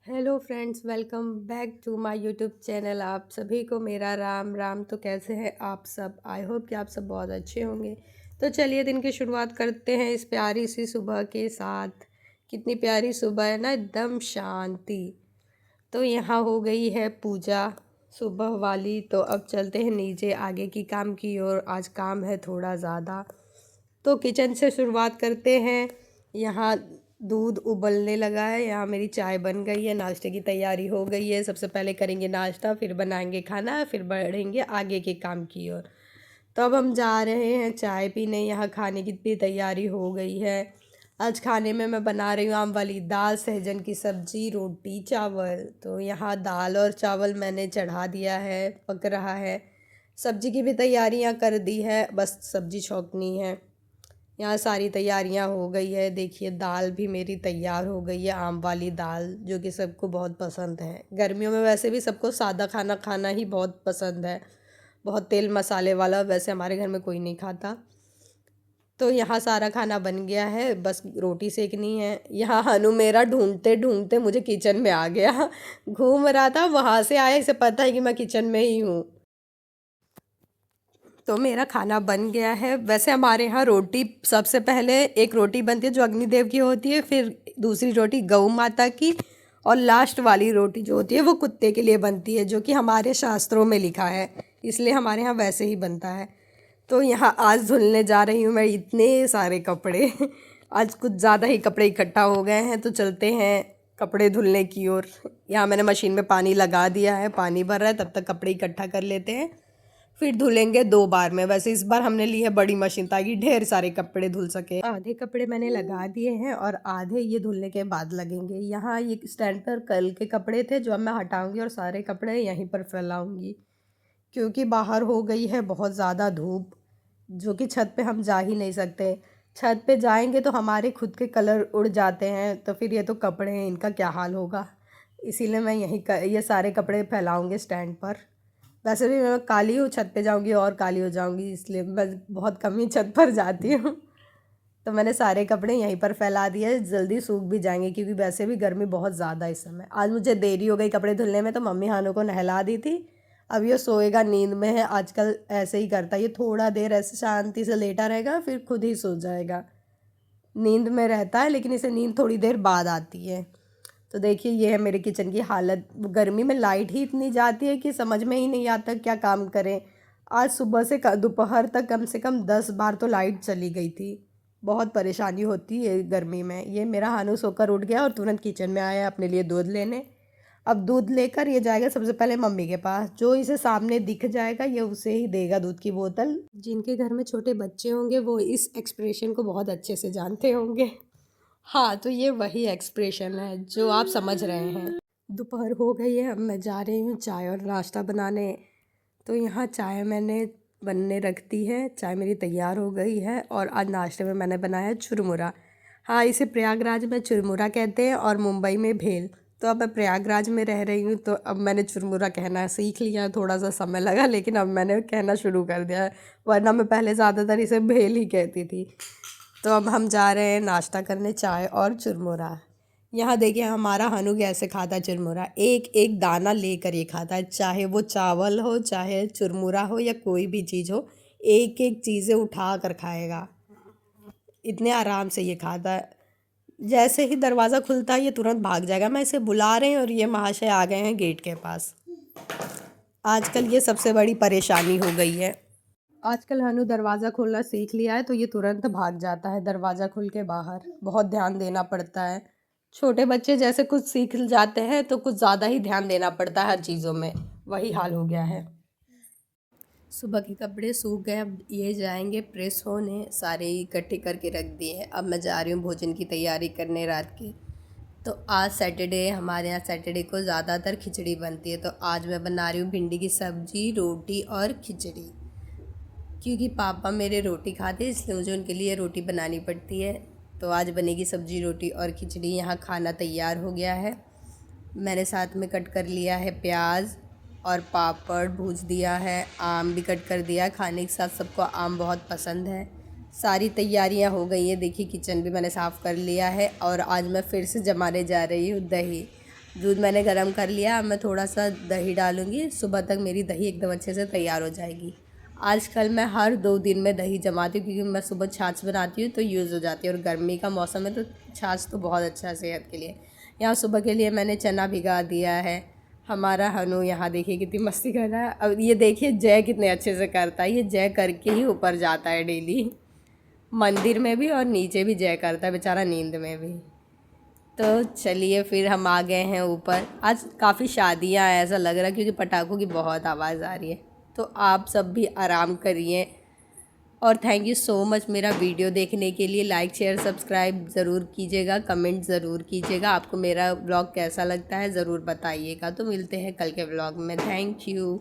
Hello friends, welcome back to my YouTube channel. आप सभी को मेरा राम राम। तो कैसे हैं आप सब? आई होप कि आप सब बहुत अच्छे होंगे। तो चलिए दिन की शुरुआत करते हैं इस प्यारी सी सुबह के साथ। कितनी प्यारी सुबह है ना, एकदम शांति। तो यहाँ हो गई है पूजा सुबह वाली। तो अब चलते हैं नीचे आगे की काम की ओर। आज काम है थोड़ा ज़्यादा, तो किचन से शुरुआत करते हैं। यहाँ दूध उबलने लगा है, यहाँ मेरी चाय बन गई है, नाश्ते की तैयारी हो गई है। सबसे पहले करेंगे नाश्ता, फिर बनाएंगे खाना, फिर बढ़ेंगे आगे के काम की ओर। तो अब हम जा रहे हैं चाय पीने। यहाँ खाने की भी तैयारी हो गई है। आज खाने में मैं बना रही हूँ आम वाली दाल, सहजन की सब्जी, रोटी, चावल। तो यहाँ दाल और चावल मैंने चढ़ा दिया है, पक रहा है। सब्जी की भी तैयारियाँ कर दी है, बस सब्जी छौंकनी है। यहाँ सारी तैयारियाँ हो गई है। देखिए दाल भी मेरी तैयार हो गई है, आम वाली दाल, जो कि सबको बहुत पसंद है। गर्मियों में वैसे भी सबको सादा खाना खाना ही बहुत पसंद है, बहुत तेल मसाले वाला वैसे हमारे घर में कोई नहीं खाता। तो यहाँ सारा खाना बन गया है, बस रोटी सेकनी है। यहाँ हनु मेरा ढूंढते ढूंढते मुझे किचन में आ गया। घूम रहा था, वहाँ से आया, इसे पता है कि मैं किचन में ही हूँ। तो मेरा खाना बन गया है। वैसे हमारे यहाँ रोटी सबसे पहले एक रोटी बनती है जो अग्निदेव की होती है, फिर दूसरी रोटी गौ माता की, और लास्ट वाली रोटी जो होती है वो कुत्ते के लिए बनती है, जो कि हमारे शास्त्रों में लिखा है, इसलिए हमारे यहाँ वैसे ही बनता है। तो यहाँ आज धुलने जा रही हूँ मैं इतने सारे कपड़े। आज कुछ ज़्यादा ही कपड़े इकट्ठा हो गए हैं, तो चलते हैं कपड़े धुलने की ओर। यहाँ मैंने मशीन में पानी लगा दिया है, पानी भर रहा है, तब तक कपड़े इकट्ठा कर लेते हैं, फिर धुलेंगे 2 बार में। वैसे इस बार हमने ली है बड़ी मशीन ताकि ढेर सारे कपड़े धुल सके। आधे कपड़े मैंने लगा दिए हैं और आधे ये धुलने के बाद लगेंगे। यहाँ ये स्टैंड पर कल के कपड़े थे जो अब मैं हटाऊंगी और सारे कपड़े यहीं पर फैलाऊंगी, क्योंकि बाहर हो गई है बहुत ज़्यादा धूप, जो कि छत पे हम जा ही नहीं सकते। छत पे जाएंगे तो हमारे खुद के कलर उड़ जाते हैं, तो फिर ये तो कपड़े हैं, इनका क्या हाल होगा। इसीलिए मैं ये सारे कपड़े फैलाऊंगी स्टैंड पर। वैसे भी मैं काली हूँ, छत पे जाऊँगी और काली हो जाऊँगी, इसलिए मैं बहुत कम ही छत पर जाती हूँ। तो मैंने सारे कपड़े यहीं पर फैला दिए, जल्दी सूख भी जाएंगे, क्योंकि वैसे भी गर्मी बहुत ज़्यादा इस समय। आज मुझे देरी हो गई कपड़े धुलने में, तो मम्मी हानू को नहला दी थी। अब ये सोएगा, नींद में है आजकल, ऐसे ही करता है ये। थोड़ा देर ऐसे शांति से लेटा रहेगा, फिर खुद ही सो जाएगा। नींद में रहता है, लेकिन इसे नींद थोड़ी देर बाद आती है। तो देखिए ये है मेरे किचन की हालत। गर्मी में लाइट ही इतनी जाती है कि समझ में ही नहीं आता क्या काम करें। आज सुबह से दोपहर तक कम से कम 10 बार तो लाइट चली गई थी। बहुत परेशानी होती है गर्मी में। ये मेरा हानू सोकर उठ गया और तुरंत किचन में आया अपने लिए दूध लेने। अब दूध लेकर ये जाएगा सबसे पहले मम्मी के पास। जो इसे सामने दिख जाएगा ये उसे ही देगा दूध की बोतल। जिनके घर में छोटे बच्चे होंगे वो इस एक्सप्रेशन को बहुत अच्छे से जानते होंगे। हाँ, तो ये वही एक्सप्रेशन है जो आप समझ रहे हैं। दोपहर हो गई है, अब मैं जा रही हूँ चाय और नाश्ता बनाने। तो यहाँ चाय मैंने बनने रख दी है, चाय मेरी तैयार हो गई है। और आज नाश्ते में मैंने बनाया है चुरमुरा। हाँ, इसे प्रयागराज में चुरमुरा कहते हैं और मुंबई में भेल। तो अब मैं प्रयागराज में रह रही हूँ, तो अब मैंने चुरमुरा कहना सीख लिया। थोड़ा सा समय लगा, लेकिन अब मैंने कहना शुरू कर दिया है, वरना मैं पहले ज़्यादातर इसे भेल ही कहती थी। तो अब हम जा रहे हैं नाश्ता करने, चाय और चुरमुरा। यहाँ देखिए हमारा हनु कैसे खाता है चुरमुरा, एक एक दाना लेकर ये खाता है, चाहे वो चावल हो, चाहे चुरमुरा हो, या कोई भी चीज़ हो, एक एक चीज़ें उठा कर खाएगा। इतने आराम से ये खाता है। जैसे ही दरवाज़ा खुलता है ये तुरंत भाग जाएगा। मैं इसे बुला रही हूँ और ये महाशय आ गए हैं गेट के पास। आजकल ये सबसे बड़ी परेशानी हो गई है। आजकल हनु दरवाज़ा खोलना सीख लिया है, तो ये तुरंत भाग जाता है दरवाज़ा खुल के बाहर। बहुत ध्यान देना पड़ता है। छोटे बच्चे जैसे कुछ सीख जाते हैं तो कुछ ज़्यादा ही ध्यान देना पड़ता है हर चीज़ों में, वही हाल हो गया है। सुबह के कपड़े सूख गए, अब ये जाएंगे प्रेस होने। सारे इकट्ठे करके रख दिए हैं। अब मैं जा रही हूँ भोजन की तैयारी करने रात की। तो आज सैटरडे, हमारे यहाँ सैटरडे को ज़्यादातर खिचड़ी बनती है। तो आज मैं बना रही हूँ भिंडी की सब्ज़ी, रोटी और खिचड़ी। क्योंकि पापा मेरे रोटी खाते, इसलिए मुझे उनके लिए रोटी बनानी पड़ती है। तो आज बनेगी सब्ज़ी, रोटी और खिचड़ी। यहाँ खाना तैयार हो गया है। मैंने साथ में कट कर लिया है प्याज, और पापड़ भूज दिया है, आम भी कट कर दिया। खाने के साथ सबको आम बहुत पसंद है। सारी तैयारियाँ हो गई है। देखिए किचन भी मैंने साफ़ कर लिया है। और आज मैं फिर से जमाने जा रही हूँ दही। दूध मैंने गर्म कर लिया। अब मैं थोड़ा सा दही डालूँगी, सुबह तक मेरी दही एकदम अच्छे से तैयार हो जाएगी। आजकल मैं हर 2 दिन में दही जमाती हूँ, क्योंकि मैं सुबह छाछ बनाती हूँ तो यूज़ हो जाती है, और गर्मी का मौसम है तो छाछ तो बहुत अच्छा है सेहत के लिए। यहाँ सुबह के लिए मैंने चना भिगा दिया है। हमारा हनु यहाँ देखिए कितनी मस्ती कर रहा है। अब ये देखिए जय कितने अच्छे से करता है, ये जय करके ही ऊपर जाता है डेली, मंदिर में भी और नीचे भी जय करता है बेचारा, नींद में भी। तो चलिए फिर हम आ गए हैं ऊपर। आज काफ़ी शादियां हैं ऐसा लग रहा है, क्योंकि पटाखों की बहुत आवाज़ आ रही है। तो आप सब भी आराम करिए, और थैंक यू सो मच मेरा वीडियो देखने के लिए। लाइक शेयर सब्सक्राइब ज़रूर कीजिएगा, कमेंट ज़रूर कीजिएगा। आपको मेरा व्लॉग कैसा लगता है ज़रूर बताइएगा। तो मिलते हैं कल के व्लॉग में। Thank you.